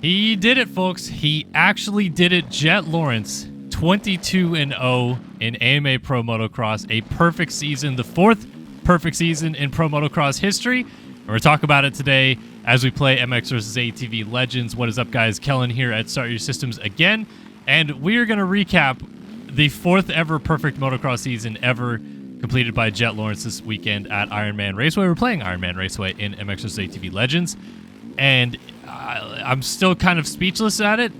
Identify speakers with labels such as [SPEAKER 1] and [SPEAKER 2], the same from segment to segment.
[SPEAKER 1] He did it, folks. He actually did it. Jett Lawrence, 22-0 in AMA Pro Motocross. A perfect season, the fourth perfect season in Pro Motocross history. And we're talking about it today as we play MX vs. ATV Legends. What is up, guys? Kellen here at Start Your Systems again. And we are going to recap the fourth ever perfect motocross season ever completed by Jett Lawrence this weekend at Ironman Raceway. We're playing Ironman Raceway in MX vs. ATV Legends. And I'm still kind of speechless at it.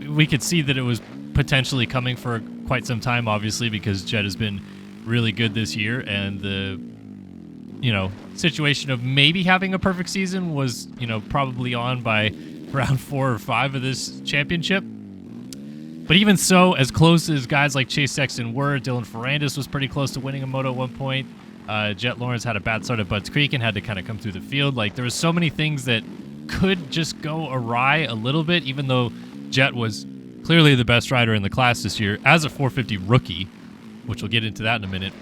[SPEAKER 1] We could see that it was potentially coming for quite some time, obviously, because Jett has been really good this year, and the situation of maybe having a perfect season was probably on by round 4 or 5 of this championship. But even so, as close as guys like Chase Sexton were, Dylan Ferrandis was pretty close to winning a moto at one point. Jett Lawrence had a bad start at Budds Creek and had to kind of come through the field. Like, there was so many things that could just go awry a little bit, even though Jett was clearly the best rider in the class this year as a 450 rookie, which we'll get into that in a minute.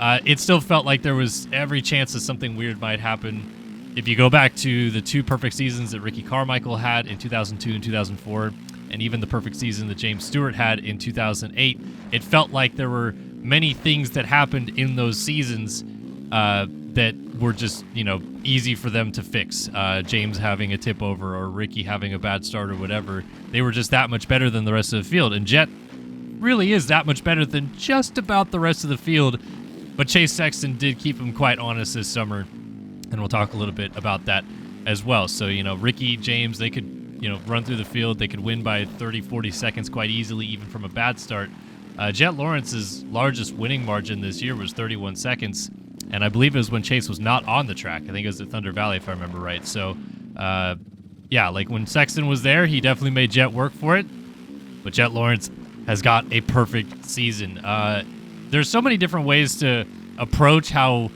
[SPEAKER 1] It still felt like there was every chance that something weird might happen. If you go back to the 2 perfect seasons that Ricky Carmichael had in 2002 and 2004, and even the perfect season that James Stewart had in 2008, it felt like there were many things that happened in those seasons that were just, easy for them to fix. James having a tip over or Ricky having a bad start or whatever. They were just that much better than the rest of the field. And Jett really is that much better than just about the rest of the field. But Chase Sexton did keep him quite honest this summer. And we'll talk a little bit about that as well. So, Ricky, James, they could, run through the field. They could win by 30, 40 seconds quite easily, even from a bad start. Jett Lawrence's largest winning margin this year was 31 seconds. And I believe it was when Chase was not on the track. I think it was at Thunder Valley, if I remember right. So, when Sexton was there, he definitely made Jett work for it. But Jett Lawrence has got a perfect season. There's so many different ways to approach how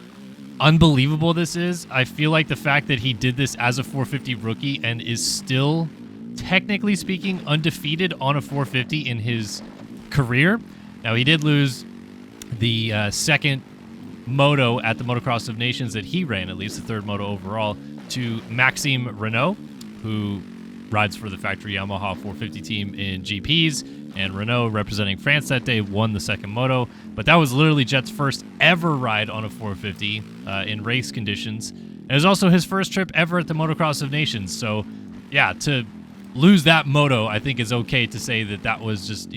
[SPEAKER 1] unbelievable this is. I feel like the fact that he did this as a 450 rookie and is still, technically speaking, undefeated on a 450 in his career. Now, he did lose the second moto at the Motocross of Nations that he ran, at least the third moto overall, to Maxime Renault, who rides for the factory Yamaha 450 team in GPs, and Renault, representing France that day, won the second moto. But that was literally Jett's first ever ride on a 450 in race conditions. And it was also his first trip ever at the Motocross of Nations. So, yeah, to lose that moto, I think is okay to say that was just,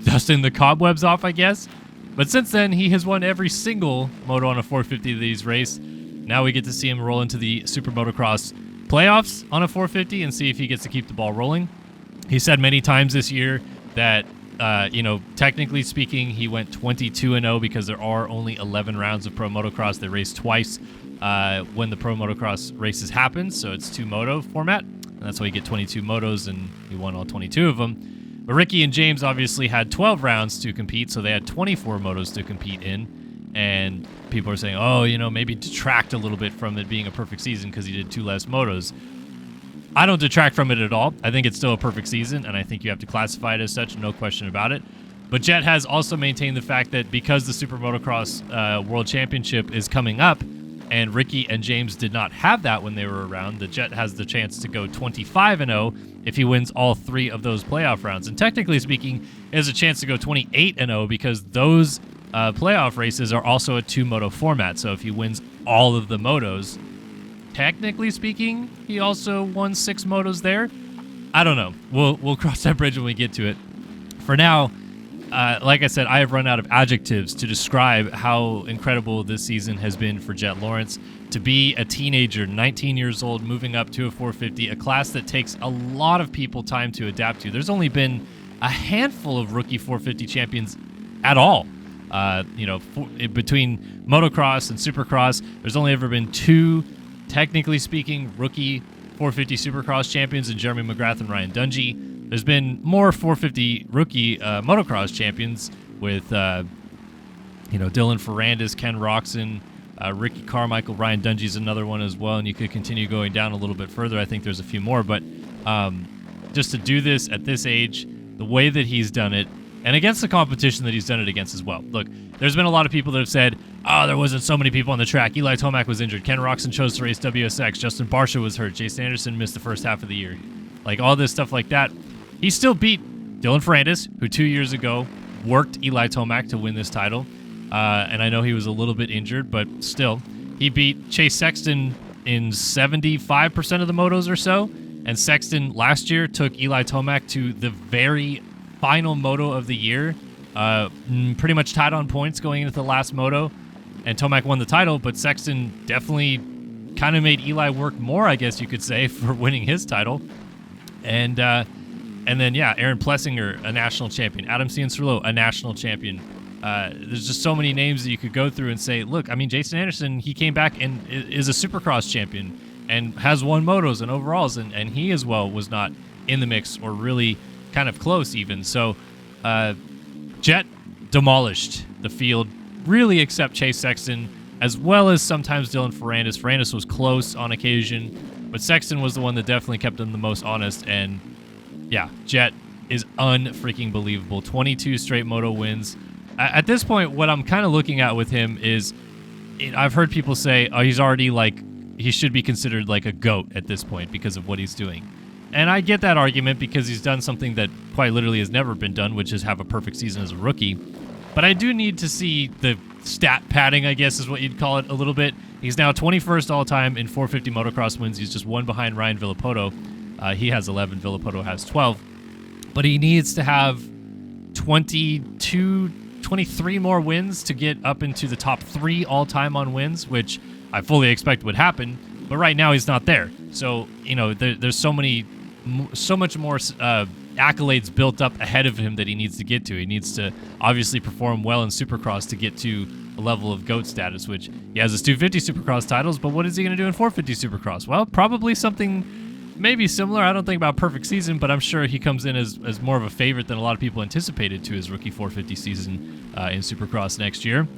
[SPEAKER 1] dusting the cobwebs off, I guess. But since then, he has won every single moto on a 450 that he's raced. Now we get to see him roll into the Super Motocross playoffs on a 450 and see if he gets to keep the ball rolling. He said many times this year that, technically speaking, he went 22-0 because there are only 11 rounds of Pro Motocross. They race twice when the Pro Motocross races happen, so it's 2 moto format. And that's why you get 22 motos, and he won all 22 of them. But Ricky and James obviously had 12 rounds to compete, so they had 24 motos to compete in. And people are saying, maybe detract a little bit from it being a perfect season because he did 2 less motos. I don't detract from it at all. I think it's still a perfect season, and I think you have to classify it as such, no question about it. But Jett has also maintained the fact that because the Super Motocross World Championship is coming up, and Ricky and James did not have that when they were around, that Jett has the chance to go 25-0 if he wins all 3 of those playoff rounds. And technically speaking, he has a chance to go 28-0 because those playoff races are also a 2-moto format. So if he wins all of the motos, technically speaking, he also won 6 motos there. I don't know. We'll cross that bridge when we get to it. For now, like I said, I have run out of adjectives to describe how incredible this season has been for Jett Lawrence. To be a teenager, 19 years old, moving up to a 450, a class that takes a lot of people time to adapt to. There's only been a handful of rookie 450 champions at all. Between motocross and supercross, there's only ever been 2, technically speaking, rookie 450 supercross champions in Jeremy McGrath and Ryan Dungey. There's been more 450 rookie motocross champions with, Dylan Ferrandis, Ken Roxon, Ricky Carmichael, Ryan Dungey's another one as well, and you could continue going down a little bit further. I think there's a few more, but just to do this at this age, the way that he's done it, and against the competition that he's done it against as well. Look, there's been a lot of people that have said, oh, there wasn't so many people on the track. Eli Tomac was injured. Ken Roczen chose to race WSX. Justin Barcia was hurt. Jason Anderson missed the first half of the year. Like, all this stuff like that. He still beat Dylan Ferrandis, who 2 years ago worked Eli Tomac to win this title. And I know he was a little bit injured, but still. He beat Chase Sexton in 75% of the motos or so. And Sexton last year took Eli Tomac to the very final moto of the year. Pretty much tied on points going into the last moto. And Tomac won the title, but Sexton definitely kind of made Eli work more, I guess you could say, for winning his title. And then, yeah, Aaron Plessinger, a national champion. Adam Cianciarulo, a national champion. There's just so many names that you could go through and say, look, I mean, Jason Anderson, he came back and is a Supercross champion and has won motos and overalls, and he as well was not in the mix or really kind of close even. So Jett demolished the field, really except Chase Sexton, as well as sometimes Dylan Ferrandis. Ferrandis was close on occasion, but Sexton was the one that definitely kept him the most honest. And yeah, Jett is unfreaking believable. 22 straight moto wins. At this point, what I'm kind of looking at with him is, I've heard people say, oh, he's already he should be considered like a GOAT at this point because of what he's doing. And I get that argument because he's done something that quite literally has never been done, which is have a perfect season as a rookie. But I do need to see the stat padding, I guess is what you'd call it, a little bit. He's now 21st all-time in 450 motocross wins. He's just one behind Ryan Villapoto. He has 11. Villapoto has 12. But he needs to have 23 more wins to get up into the top 3 all-time on wins, which I fully expect would happen. But right now he's not there. So, there's so much more accolades built up ahead of him that he needs to get to. He needs to obviously perform well in Supercross to get to a level of GOAT status, which he has his 250 Supercross titles, but what is he going to do in 450 Supercross? Well, probably something maybe similar. I don't think about perfect season, but I'm sure he comes in as more of a favorite than a lot of people anticipated to his rookie 450 season in Supercross next year.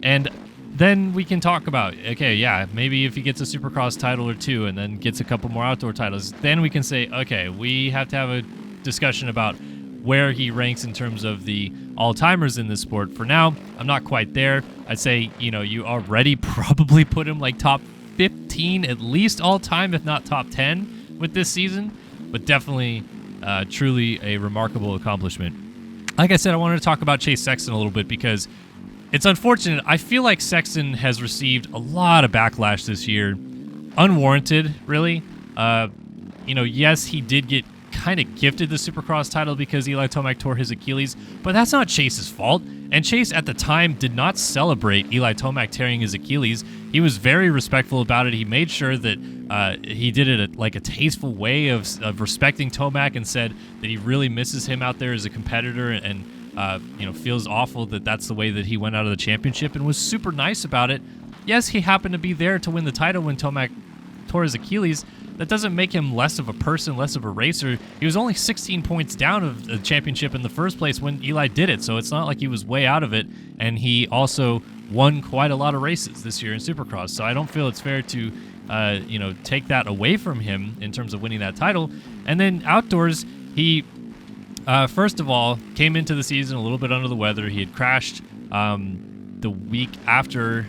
[SPEAKER 1] And then we can talk about, okay, yeah, maybe if he gets a Supercross title or 2 and then gets a couple more outdoor titles, then we can say, okay, we have to have a discussion about where he ranks in terms of the all-timers in this sport. For now, I'm not quite there. I'd say, you already probably put him like top 15 at least all-time, if not top 10 with this season, but definitely truly a remarkable accomplishment. Like I said, I wanted to talk about Chase Sexton a little bit because it's unfortunate. I feel like Sexton has received a lot of backlash this year. Unwarranted, really. Yes, he did get kind of gifted the Supercross title because Eli Tomac tore his Achilles, but that's not Chase's fault. And Chase at the time did not celebrate Eli Tomac tearing his Achilles. He was very respectful about it. He made sure that he did it like a tasteful way of respecting Tomac, and said that he really misses him out there as a competitor, and feels awful that that's the way that he went out of the championship, and was super nice about it. Yes, he happened to be there to win the title when Tomac tore his Achilles. That doesn't make him less of a person, less of a racer. He was only 16 points down of the championship in the first place when Eli did it, so it's not like he was way out of it. And he also won quite a lot of races this year in Supercross, so I don't feel it's fair to take that away from him in terms of winning that title. And then outdoors, he first of all came into the season a little bit under the weather. He had crashed the week after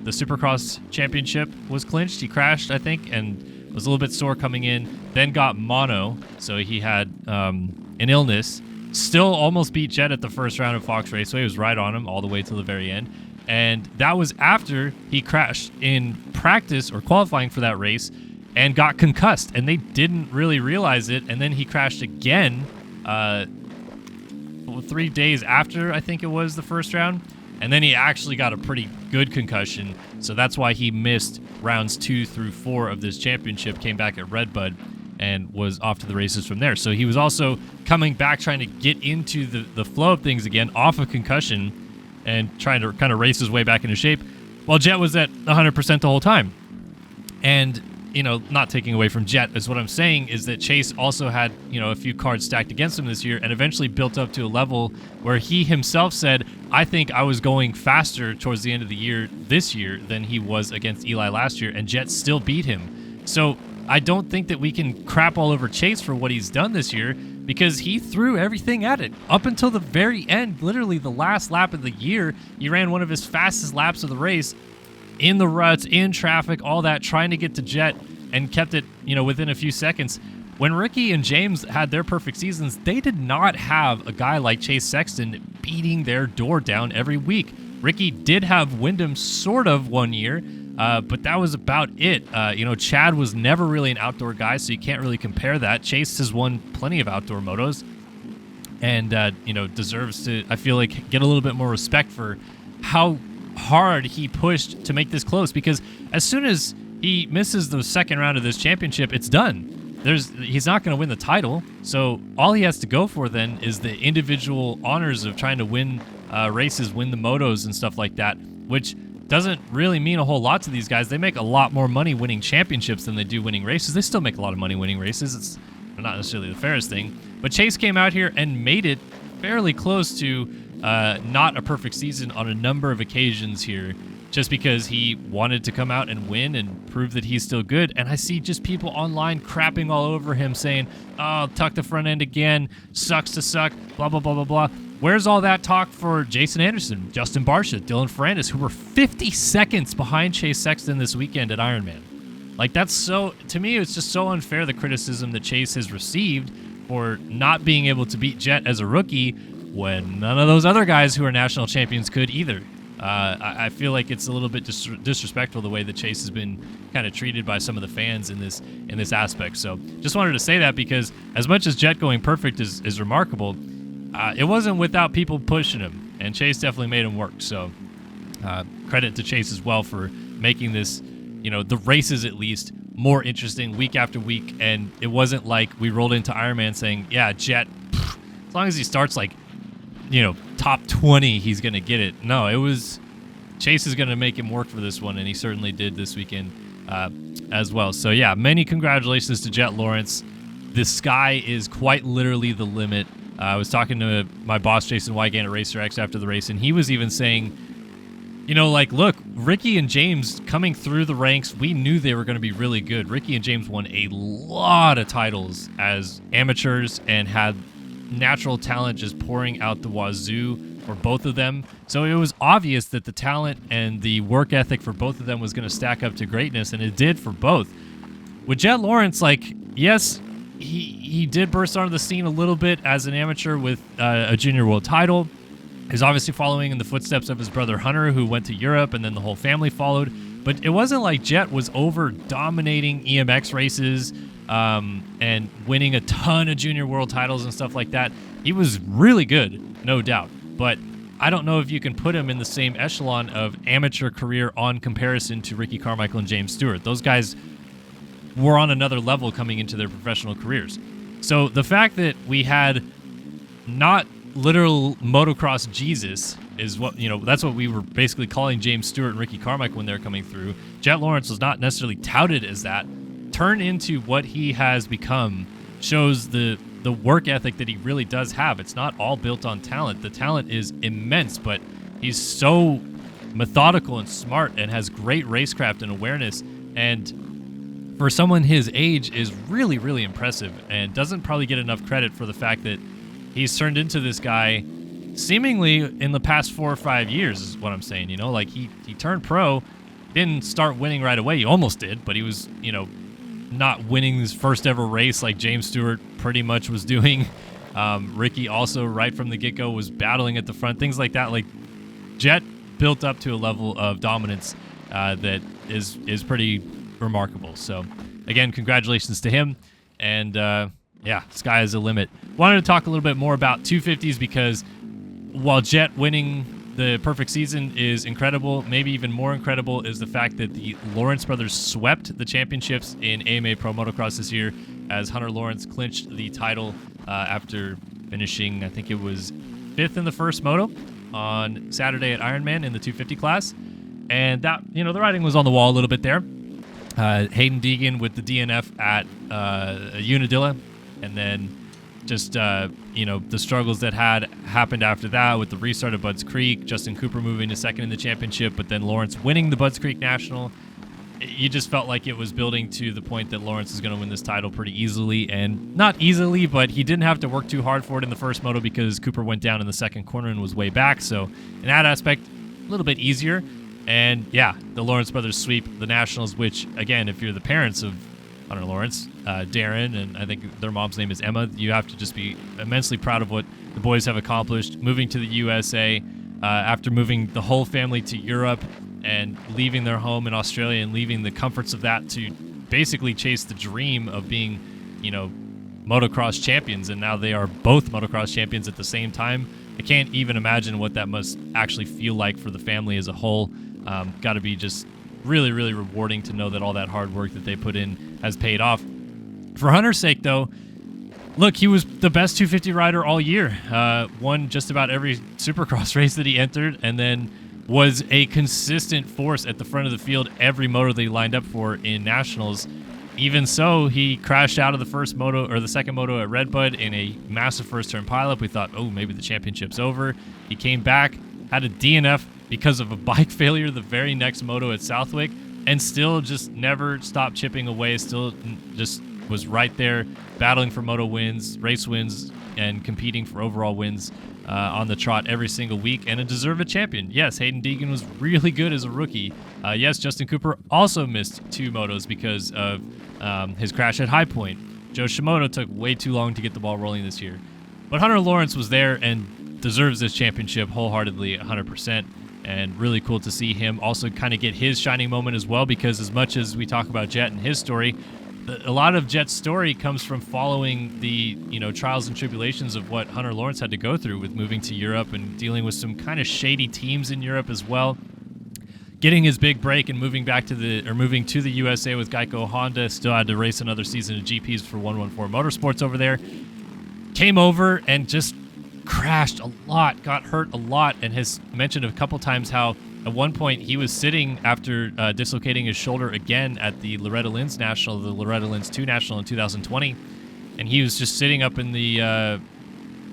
[SPEAKER 1] the Supercross championship was clinched. He crashed, I think, and was a little bit sore coming in, then got mono, so he had an illness. Still almost beat Jett at the first round of Fox Raceway. He was right on him all the way to the very end. And that was after he crashed in practice or qualifying for that race and got concussed, and they didn't really realize it. And then he crashed again 3 days after, I think it was, the first round. And then he actually got a pretty good concussion, so that's why he missed rounds 2 through 4 of this championship, came back at Redbud, and was off to the races from there. So he was also coming back, trying to get into the flow of things again, off of concussion, and trying to kind of race his way back into shape, while Jett was at 100% the whole time. And, not taking away from Jett, is what I'm saying is that Chase also had, a few cards stacked against him this year, and eventually built up to a level where he himself said, I think I was going faster towards the end of the year this year than he was against Eli last year, and Jett still beat him. So I don't think that we can crap all over Chase for what he's done this year, because he threw everything at it up until the very end. Literally the last lap of the year, he ran one of his fastest laps of the race in the ruts, in traffic, all that, trying to get to Jett, and kept it, within a few seconds. When Ricky and James had their perfect seasons, they did not have a guy like Chase Sexton beating their door down every week. Ricky did have Wyndham sort of one year, but that was about it. Chad was never really an outdoor guy, so you can't really compare that. Chase has won plenty of outdoor motos and, deserves to, I feel like, get a little bit more respect for how hard he pushed to make this close, because as soon as he misses the second round of this championship, it's done. He's not going to win the title, so all he has to go for then is the individual honors of trying to win races, win the motos and stuff like that, which doesn't really mean a whole lot to these guys. They make a lot more money winning championships than they do winning races. They still make a lot of money winning races. It's not necessarily the fairest thing, but Chase came out here and made it fairly close to not a perfect season on a number of occasions here, just because he wanted to come out and win and prove that he's still good. And I see just people online crapping all over him saying, oh, tuck the front end again, sucks to suck, blah, blah, blah, blah, blah. Where's all that talk for Jason Anderson, Justin Barcia, Dylan Ferrandis, who were 50 seconds behind Chase Sexton this weekend at Ironman? Like, that's so, to me, it's just so unfair, the criticism that Chase has received for not being able to beat Jett as a rookie when none of those other guys who are national champions could either. I feel like it's a little bit disrespectful the way that Chase has been kind of treated by some of the fans in this aspect. So just wanted to say that, because as much as Jett going perfect is remarkable, it wasn't without people pushing him, and Chase definitely made him work. So credit to Chase as well for making this, the races at least, more interesting week after week. And it wasn't like we rolled into Ironman saying, yeah, Jett, as long as he starts like, top 20, he's going to get it. No, it was Chase is going to make him work for this one, and he certainly did this weekend as well. So, yeah, many congratulations to Jett Lawrence. The sky is quite literally the limit. I was talking to my boss, Jason Wygant at Racer X, after the race, and he was even saying, look, Ricky and James coming through the ranks, we knew they were going to be really good. Ricky and James won a lot of titles as amateurs and had natural talent just pouring out the wazoo for both of them. So it was obvious that the talent and the work ethic for both of them was going to stack up to greatness, and it did for both. With Jett Lawrence, yes, he did burst onto the scene a little bit as an amateur with a junior world title. He's obviously following in the footsteps of his brother Hunter, who went to Europe, and then the whole family followed. But it wasn't like Jett was over dominating EMX races and winning a ton of junior world titles and stuff like that. He was really good, no doubt. But I don't know if you can put him in the same echelon of amateur career on comparison to Ricky Carmichael and James Stewart. Those guys were on another level coming into their professional careers. So the fact that we had not literal motocross Jesus is what, that's what we were basically calling James Stewart and Ricky Carmichael when they're coming through. Jett Lawrence was not necessarily touted as that. Turn into what he has become shows the work ethic that he really does have. It's not all built on talent. The talent is immense, but he's so methodical and smart and has great racecraft and awareness, and for someone his age is really, really impressive, and doesn't probably get enough credit for the fact that he's turned into this guy seemingly in the past 4 or 5 years is what I'm saying. He turned pro, didn't start winning right away. He almost did, but he was, not winning his first ever race like James Stewart pretty much was doing. Ricky also right from the get-go was battling at the front, things like that. Like, Jett built up to a level of dominance that is pretty remarkable. So again, congratulations to him, and sky is the limit. Wanted to talk a little bit more about 250s, because while Jett winning the perfect season is incredible, maybe even more incredible is the fact that the Lawrence brothers swept the championships in AMA Pro Motocross this year, as Hunter Lawrence clinched the title after finishing, I think it was 5th in the first moto on Saturday at Ironman in the 250 class. And that, the writing was on the wall a little bit there. Hayden Deegan with the DNF at Unadilla, and then just, the struggles that had happened after that with the restart of Budds Creek, Justin Cooper moving to second in the championship, but then Lawrence winning the Budds Creek National. you just felt like it was building to the point that Lawrence is going to win this title pretty easily, and not easily, but he didn't have to work too hard for it in the first moto because Cooper went down in the second corner and was way back. So in that aspect, a little bit easier. And yeah, the Lawrence brothers sweep the Nationals, which again, if you're the parents of Hunter Lawrence, Darren, and I think their mom's name is Emma, you have to just be immensely proud of what the boys have accomplished, moving to the USA after moving the whole family to Europe and leaving their home in Australia and leaving the comforts of that to basically chase the dream of being, motocross champions. And now they are both motocross champions at the same time. I can't even imagine what that must actually feel like for the family as a whole. Got to be just really, really rewarding to know that all that hard work that they put in has paid off. For Hunter's sake, though, look, he was the best 250 rider all year. Won just about every Supercross race that he entered, and then was a consistent force at the front of the field every moto that he lined up for in Nationals. Even so, he crashed out of the first moto or the second moto at Redbud in a massive first turn pileup. We thought, oh, maybe the championship's over. He came back, had a DNF because of a bike failure the very next moto at Southwick, and still just never stopped chipping away, still just was right there battling for moto wins, race wins, and competing for overall wins on the trot every single week, and a deserved champion. Yes, Hayden Deegan was really good as a rookie. Yes, Justin Cooper also missed 2 motos because of his crash at High Point. Joe Shimoda took way too long to get the ball rolling this year. But Hunter Lawrence was there and deserves this championship wholeheartedly, 100%. And really cool to see him also kind of get his shining moment as well, because as much as we talk about Jett and his story, a lot of Jett's story comes from following the trials and tribulations of what Hunter Lawrence had to go through with moving to Europe and dealing with some kind of shady teams in Europe as well. Getting his big break and moving to the USA with Geico Honda. Still had to race another season of GPs for 114 Motorsports over there. Came over and just crashed a lot, got hurt a lot, and has mentioned a couple times how at one point he was sitting after dislocating his shoulder again at the Loretta Lynn's National, the Loretta Lynn's 2 National in 2020, and he was just sitting up in the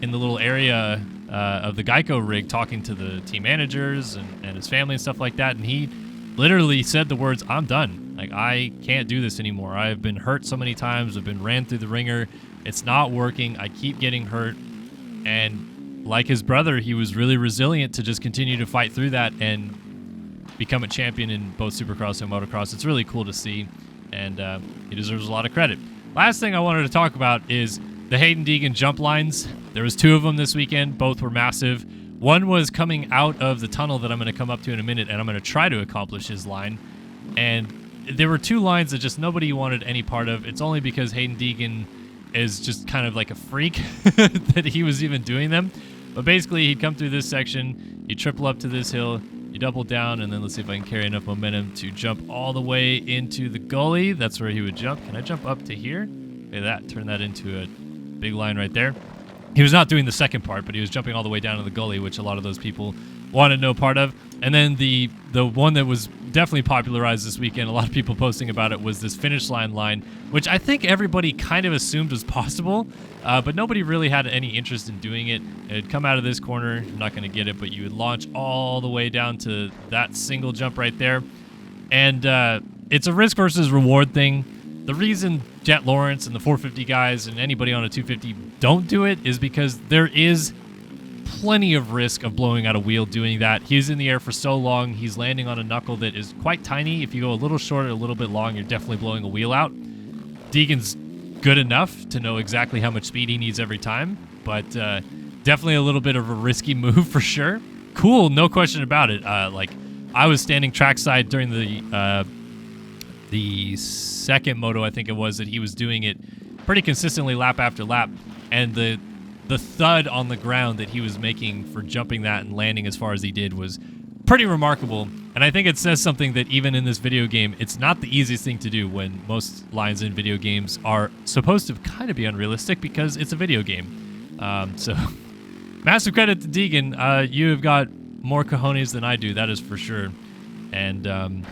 [SPEAKER 1] little area of the Geico rig talking to the team managers and his family and stuff like that, and he literally said the words, "I'm done. Like, I can't do this anymore. I have been hurt so many times. I've been ran through the ringer. It's not working. I keep getting hurt." And like his brother, he was really resilient to just continue to fight through that and become a champion in both Supercross and Motocross. It's really cool to see, and he deserves a lot of credit. Last thing I wanted to talk about is the Hayden Deegan jump lines. There was 2 of them this weekend. Both were massive. One was coming out of the tunnel that I'm going to come up to in a minute, and I'm going to try to accomplish his line. And there were 2 lines that just nobody wanted any part of. It's only because Hayden Deegan is just kind of like a freak that he was even doing them. But basically, he'd come through this section, he'd triple up to this hill, you double down, and then let's see if I can carry enough momentum to jump all the way into the gully. That's where he would jump. Can I jump up to here? Look at that. Turn that into a big line right there. He was not doing the second part, but he was jumping all the way down to the gully, which a lot of those people wanted no part of. And then the one that was definitely popularized this weekend, a lot of people posting about it, was this finish line, which I think everybody kind of assumed was possible, but nobody really had any interest in doing it. It'd come out of this corner, I'm not going to get it, but you would launch all the way down to that single jump right there. And it's a risk versus reward thing. The reason Jett Lawrence and the 450 guys and anybody on a 250 don't do it is because there is plenty of risk of blowing out a wheel doing that. He's in the air for so long. He's landing on a knuckle that is quite tiny. If you go a little short or a little bit long, you're definitely blowing a wheel out. Deegan's good enough to know exactly how much speed he needs every time, but definitely a little bit of a risky move for sure. Cool, no question about it. I was standing trackside during the second moto, I think it was, that he was doing it pretty consistently lap after lap, and the thud on the ground that he was making for jumping that and landing as far as he did was pretty remarkable. And I think it says something that even in this video game, it's not the easiest thing to do when most lines in video games are supposed to kind of be unrealistic because it's a video game. So massive credit to Deegan. You have got more cojones than I do, that is for sure. And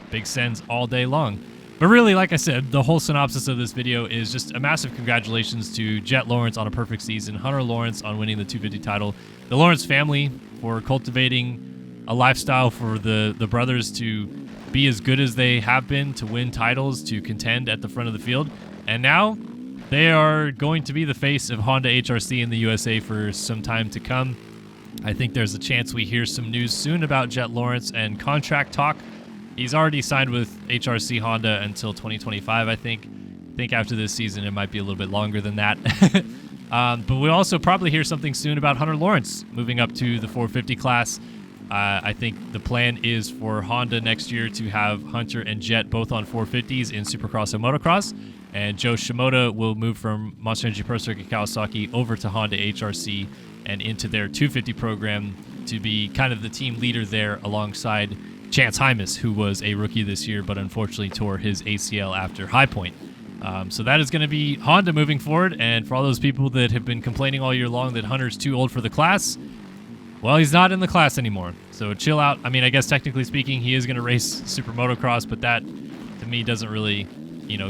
[SPEAKER 1] big sends all day long. But really, like I said, the whole synopsis of this video is just a massive congratulations to Jett Lawrence on a perfect season, Hunter Lawrence on winning the 250 title, the Lawrence family for cultivating a lifestyle for the brothers to be as good as they have been, to win titles, to contend at the front of the field. And now they are going to be the face of Honda HRC in the USA for some time to come. I think there's a chance we hear some news soon about Jett Lawrence and contract talk. He's already signed with HRC Honda until 2025, I think. I think after this season, it might be a little bit longer than that. But we'll also probably hear something soon about Hunter Lawrence moving up to the 450 class. I think the plan is for Honda next year to have Hunter and Jett both on 450s in Supercross and Motocross. And Joe Shimoda will move from Monster Energy Pro Circuit Kawasaki over to Honda HRC and into their 250 program to be kind of the team leader there alongside Chance Hymas, who was a rookie this year but unfortunately tore his ACL after High Point. So that is going to be Honda moving forward. And for all those people that have been complaining all year long that Hunter's too old for the class, well, he's not in the class anymore. So chill out. I mean, I guess technically speaking, he is going to race Super Motocross, but that to me doesn't really,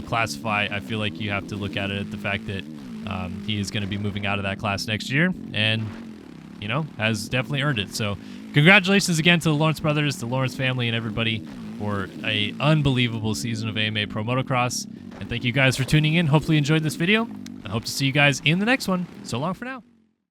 [SPEAKER 1] classify. I feel like you have to look at it at the fact that he is going to be moving out of that class next year and, has definitely earned it. So congratulations again to the Lawrence brothers, the Lawrence family, and everybody for a unbelievable season of AMA Pro Motocross. And thank you guys for tuning in. Hopefully you enjoyed this video. I hope to see you guys in the next one. So long for now.